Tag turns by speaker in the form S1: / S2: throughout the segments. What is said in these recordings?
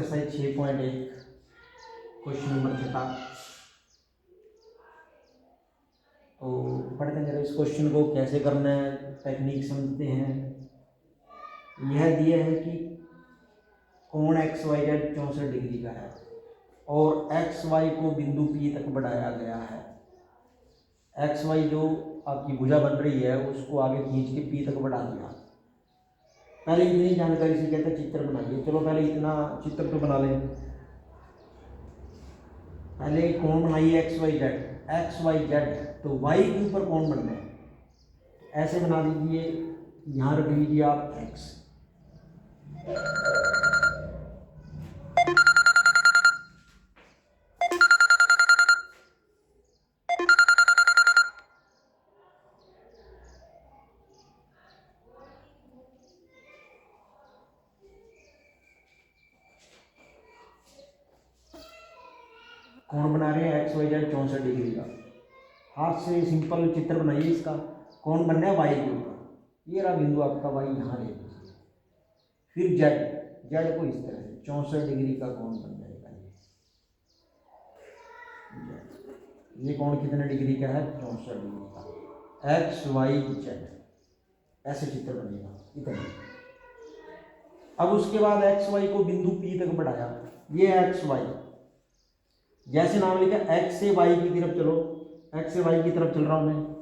S1: Exercise 6.1 question number 6। तो पढ़ते हैं जरा इस क्वेश्चन को कैसे करना है, टेक्निक समझते हैं। यह दिया है कि कोण एक्स वाई जेड 64 डिग्री का है और एक्स वाई को बिंदु पी तक बढ़ाया गया है। एक्स वाई जो आपकी भुजा बन रही है उसको आगे खींच के पी तक बढ़ा दिया। पहले इतनी जानकारी से कहते हैं चित्र बनाइए। चलो पहले इतना चित्र तो बना लें। पहले कोण बनाइए X Y Z, X Y Z. तो वाई के ऊपर कोण बनना है, ऐसे बना दीजिए। यहाँ रख लीजिए आप एक्स, कोण बना रहे हैं एक्स वाई जेड 64 डिग्री का। हाथ से सिंपल चित्र बनाइए इसका। कोण बनना है वाई के ऊपर, ये रहा बिंदु आपका वाई, यहाँ ले लीजिए। फिर जेड, जेड को इस तरह से 64 डिग्री का कोण बन जाएगा। ये कोण कितने डिग्री का है? 64 डिग्री का। एक्स वाई जेड, ऐसे चित्र बनेगा इतना। अब उसके बाद एक्स वाई को बिंदु पी तक बढ़ाया। ये एक्स वाई, जैसे नाम लिखा एक्स से वाई की तरफ चलो, एक्स से वाई की तरफ चल रहा हूं मैं।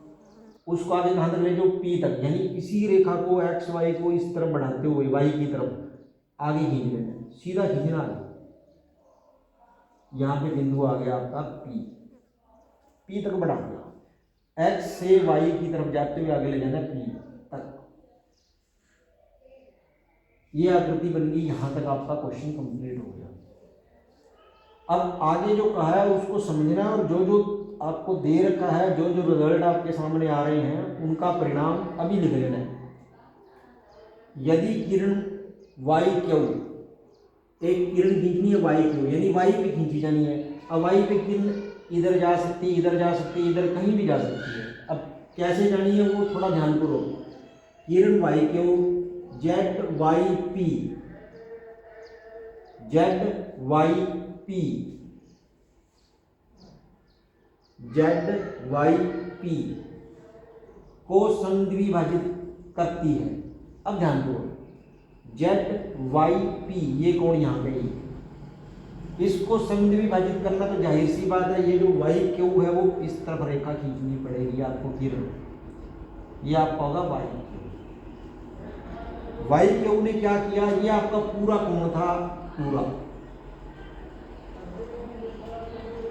S1: उसको आगे कहां तक ले जाओ? पी तक। यानी इसी रेखा को एक्स वाई को इस तरफ बढ़ाते हुए वाई की तरफ आगे खींच लेना, सीधा खींचना आगे। यहाँ पे बिंदु आ गया आपका पी, पी तक बढ़ा दिया। एक्स से वाई की तरफ जाते हुए आगे ले जाना पी तक। ये आकृति बन गई। यहाँ तक आपका क्वेश्चन कंप्लीट हो गया। अब आगे जो कहा है उसको समझना है और जो जो आपको दे रखा है, जो जो रिजल्ट आपके सामने आ रहे हैं उनका परिणाम अभी लिख लेना है। यदि किरण वाई क्यू, एक किरण खींचनी है वाई क्यू, यानी वाई पे खींची जानी है। अब वाई पे किरण इधर जा सकती है, इधर जा सकती है, इधर कहीं भी जा सकती है। अब कैसे जानी है वो थोड़ा ध्यान करो। किरण Y Q, Z Y P, Z Y P, Z Y P को समद्विभाजित करती है। अब ध्यान दो, जेड वाई पी ये कोण यहाँ पे है, इसको समद्विभाजित करना तो जाहिर सी बात है। ये जो वाई क्यू है वो इस तरफ रेखा खींचनी पड़ेगी आपको किरण, ये आपका होगा वाई क्यू। वाई क्यू ने क्या किया? ये आपका पूरा कोण था, पूरा।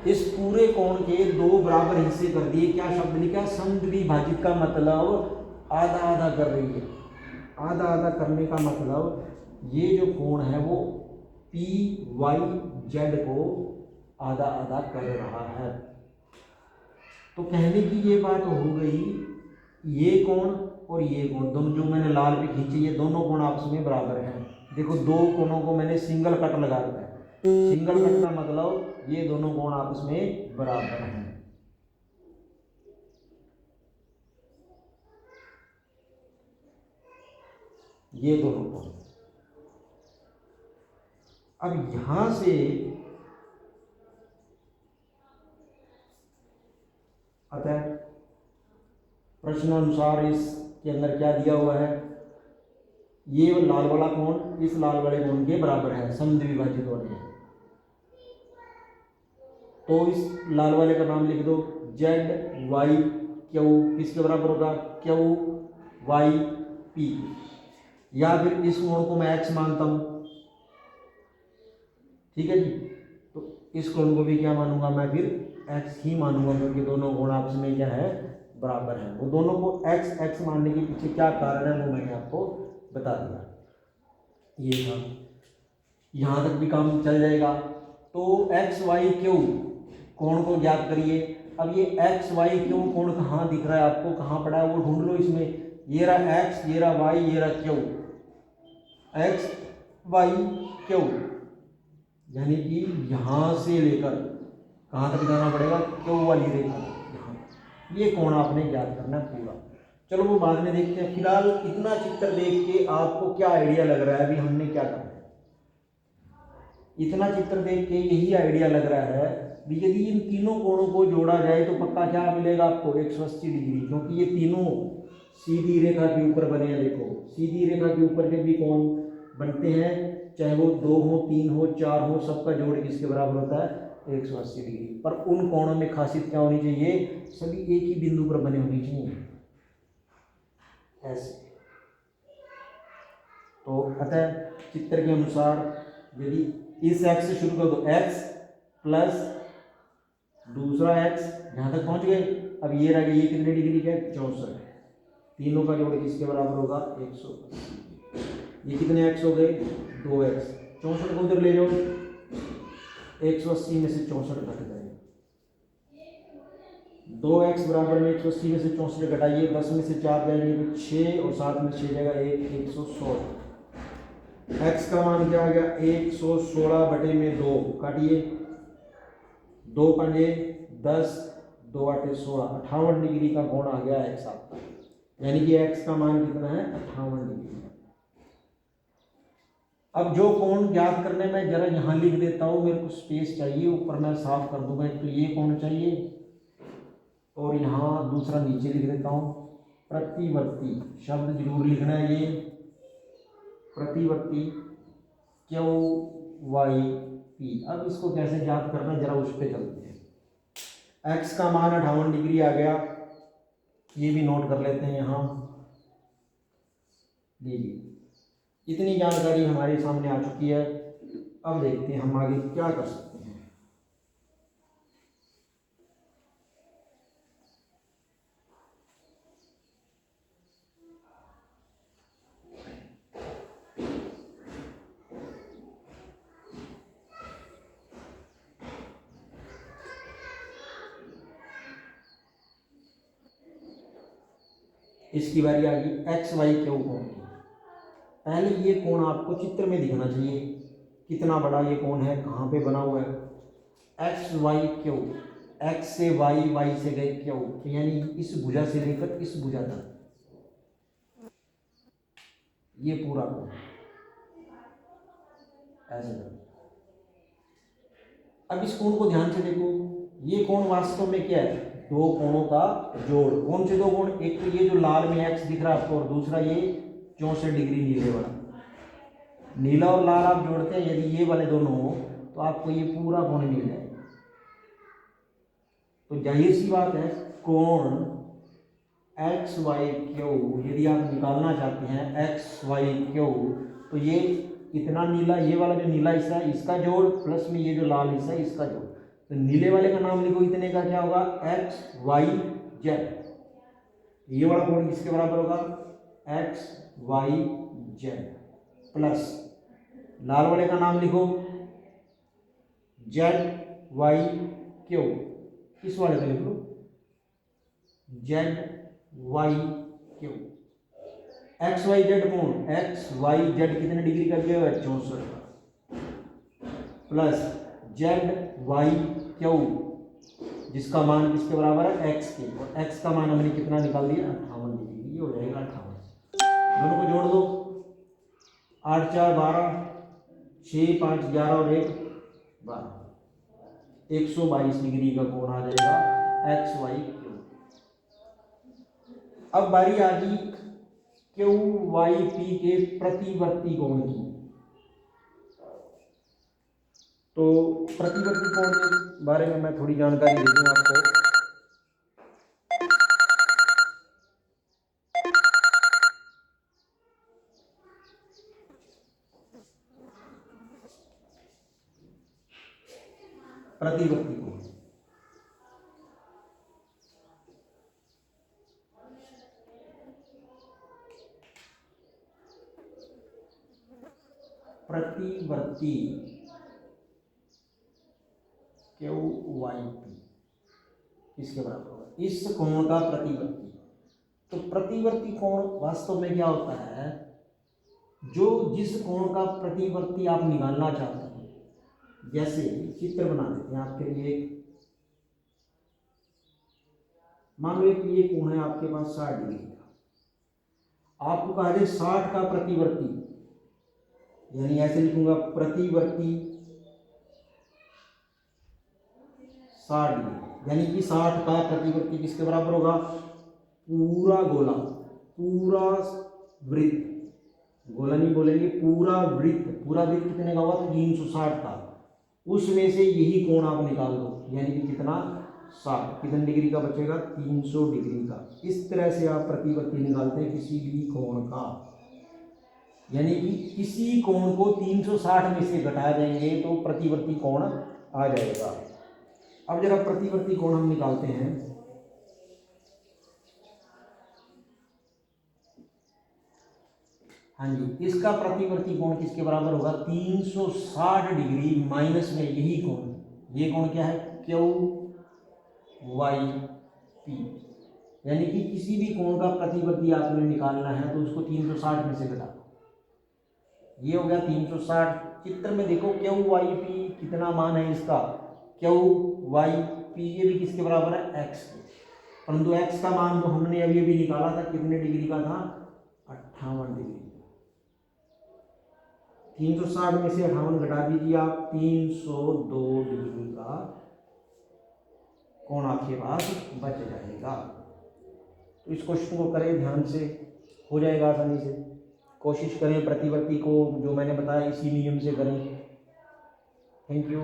S1: इस पूरे कोण के दो बराबर हिस्से कर दिए। क्या शब्द लिखा? समद्विभाजित का मतलब आधा आधा कर रही है। आधा आधा करने का मतलब ये जो कोण है वो पी वाई जेड को आधा आधा कर रहा है। तो कहने की ये बात हो गई, ये कोण और ये कोण दोनों जो मैंने लाल पे खींचे, ये दोनों कोण आपस में बराबर हैं। देखो दो कोणों को मैंने सिंगल कट लगा रखा है। सिंगल कट का मतलब ये दोनों कोण आपस में बराबर हैं। ये दोनों कोण। अब यहां से अतः प्रश्नानुसार इसके अंदर क्या दिया हुआ है? ये लाल वाला कोण इस लाल वाले कोण के बराबर है, समद्विभाजित हो रहे हैं। तो इस लाल वाले का नाम लिख दो, जेड वाई क्यू किसके बराबर होगा? Q Y P. या फिर इस कोण को मैं एक्स मानता हूं, ठीक है जी। तो इस कोण को भी क्या मानूंगा मैं? फिर एक्स ही मानूंगा, क्योंकि दोनों कोण आपस में क्या है? बराबर है। वो दोनों को एक्स एक्स मानने के पीछे क्या कारण है वो मैंने आपको बता दिया। ये था, यहां तक भी काम चल जाएगा। तो एक्स वाई क्यू कोण को ज्ञात करिए। अब ये एक्स वाई क्यू कोण कहाँ दिख रहा है आपको? कहाँ पड़ा है वो ढूंढ लो इसमें। ये रहा एक्स, ये रहा वाई, ये रहा क्यू। एक्स वाई क्यू, यानी कि यहां से लेकर कहां तक जाना पड़ेगा? क्यू वाली रेखा यहाँ। ये कोण आपने ज्ञात करना है पूरा। चलो वो बाद में देखते हैं। फिलहाल इतना चित्र देख के आपको क्या आइडिया लग रहा है अभी हमने क्या करना है? इतना चित्र देख के यही आइडिया लग रहा है भी यदि इन तीनों कोणों को जोड़ा जाए तो पक्का क्या मिलेगा आपको 180 डिग्री, क्योंकि ये तीनों सीधी रेखा के ऊपर बने हैं। देखो सीधी रेखा के ऊपर जब भी कोण बनते हैं, चाहे वो 2 हो 3 हो 4 हो, सबका जोड़ किसके बराबर होता है 180 डिग्री। पर उन कोणों में खासियत क्या होनी चाहिए, सभी एक ही बिंदु पर बने होने चाहिए ऐसे। तो अतः चित्र के अनुसार यदि इस x से शुरू कर दो, x प्लस दूसरा x यहाँ तक पहुँच गए। अब ये रह गया, ये कितने डिग्री का है 64, तीनों का जोड़ किसके बराबर होगा 180। ये कितने x हो गए 2x, 64 को उधर ले जाओ, 180 में से 64 घट गए, 2x बराबर में 180 में से 64 घटाइए, 10 में से 4 जाएंगे तो 6 और 7 में 6 जाएगा 116। x का मान क्या आ गया 116 बटे में 2 काटिए, 2 पंजे 10, 2 आठे 16, 58 डिग्री का कोण आ गया x आपका। यानी कि x का मान कितना है 58 डिग्री। अब जो कोण ज्ञात करने में जरा यहाँ लिख देता हूँ, मेरे को स्पेस चाहिए, ऊपर मैं साफ कर दूंगा। एक तो ये कोण चाहिए और यहाँ दूसरा नीचे लिख देता हूँ प्रतिवर्ती, शब्द जरूर लिखना है ये प्रतिवर्ती क्यू वाई पी। अब इसको कैसे ज्ञात करना जरा उस पर चलते हैं। x का मान 58 डिग्री आ गया, ये भी नोट कर लेते हैं यहाँ। लीजिए इतनी जानकारी हमारे सामने आ चुकी है। अब देखते हैं हम आगे क्या कर सकते हैं। इसकी बारी आ गई एक्स वाई क्यू कोण की। पहले ये कोण आपको चित्र में दिखना चाहिए, कितना बड़ा ये कोण है, कहाँ पे बना हुआ है। एक्स वाई क्यू, एक्स से वाई, वाई से गए क्यू, यानी इस भुजा से लेकर इस भुजा तक ये पूरा कोण ऐसे। अब इस कोण को ध्यान से देखो, ये कोण वास्तव में क्या है, दो कोणों का जोड़। कौन से दो कोण, एक तो ये जो लाल में एक्स दिख रहा है आपको, और दूसरा ये 64 डिग्री नीले वाला। नीला और लाल आप जोड़ते हैं, यदि ये वाले दोनों हो तो आपको ये पूरा कोण मिल जाएगा। तो जाहिर सी बात है कोण एक्स वाई क्यू यदि आप निकालना चाहते हैं एक्स वाई क्यू, तो ये इतना नीला, ये वाला जो नीला हिस्सा है इसका जोड़ प्लस में ये जो लाल हिस्सा है इसका जोड़। तो नीले वाले का नाम लिखो, इतने का क्या होगा एक्स वाई जेड। ये वाला कोण किसके बराबर होगा एक्स वाई जेड, प्लस लाल वाले का नाम लिखो जेड वाई क्यू। इस वाले का लिख लो Z Y Q. X Y Z कोण, एक्स वाई जेड कितने डिग्री का दिया हुआ है 64, प्लस जेड वाई क्यू जिसका मान किसके बराबर है एक्स के, और एक्स का मान हमने कितना निकाल दिया 58 डिग्री। ये हो जाएगा 58। दोनों को जोड़ दो, 8 4 12, 6 5 11 और 1 12, 122 डिग्री का कोण आ जाएगा एक्स वाई क्यू। अब बारी आ गई क्यू वाई पी के प्रतिवर्ती कोण की। तो प्रतिवर्ती कोण के बारे में मैं थोड़ी जानकारी दे दूं आपको। प्रतिवर्ती कोण, प्रतिवर्ती क्यू वाई पी इसके बराबर होगा इस कोण का प्रतिवर्ती। तो प्रतिवर्ती कोण वास्तव में क्या होता है, जो जिस कोण का प्रतिवर्ती आप निकालना चाहते हैं। जैसे चित्र बना देते हैं आपके लिए, मान लो कि ये कोण है आपके पास 60 डिग्री का, आपको कहा जाए 60 का प्रतिवर्ती, यानी ऐसे लिखूंगा प्रतिवर्ती 60 डिग्री, यानी कि 60 का प्रतिवर्ती किसके बराबर होगा? पूरा गोला, पूरा वृत्त, गोला नहीं बोलेंगे, पूरा वृत्त। पूरा वृत्त कितने का हुआ? 360 का। उसमें से यही कोण आप निकाल दो, यानी कि कितना? 60। कितने डिग्री का बचेगा? 300 डिग्री का। इस तरह से आप प्रतिवर्ती निकालते हैं किसी भी कोण का, यानी कि किसी कोण को 360 में से घटा देंगे तो प्रतिवर्ती कोण आ जाएगा। अब जरा प्रतिवर्ती कोण हम निकालते हैं। हाँ जी, इसका प्रतिवर्ती कोण किसके बराबर होगा? 360 डिग्री माइनस में यही कोण, ये कोण क्या है? क्यू वाई पी, यानी कि किसी भी कोण का प्रतिवर्ती आपने निकालना है तो उसको 360 में से घटा दो। ये हो गया 360। चित्र में देखो क्यू वाई पी कितना मान है इसका? क्यू वाई पी ये भी किसके बराबर है? एक्स के। परंतु एक्स का मान जो हमने अभी अभी निकाला था कितने डिग्री का था? 58 डिग्री। 360 में से 58 घटा दीजिए आप, 302 डिग्री का कोण आपके पास बच जाएगा। तो इस क्वेश्चन को करें ध्यान से, हो जाएगा आसानी से। कोशिश करें प्रतिवर्ती को जो मैंने बताया इसी नियम से करें। Thank you.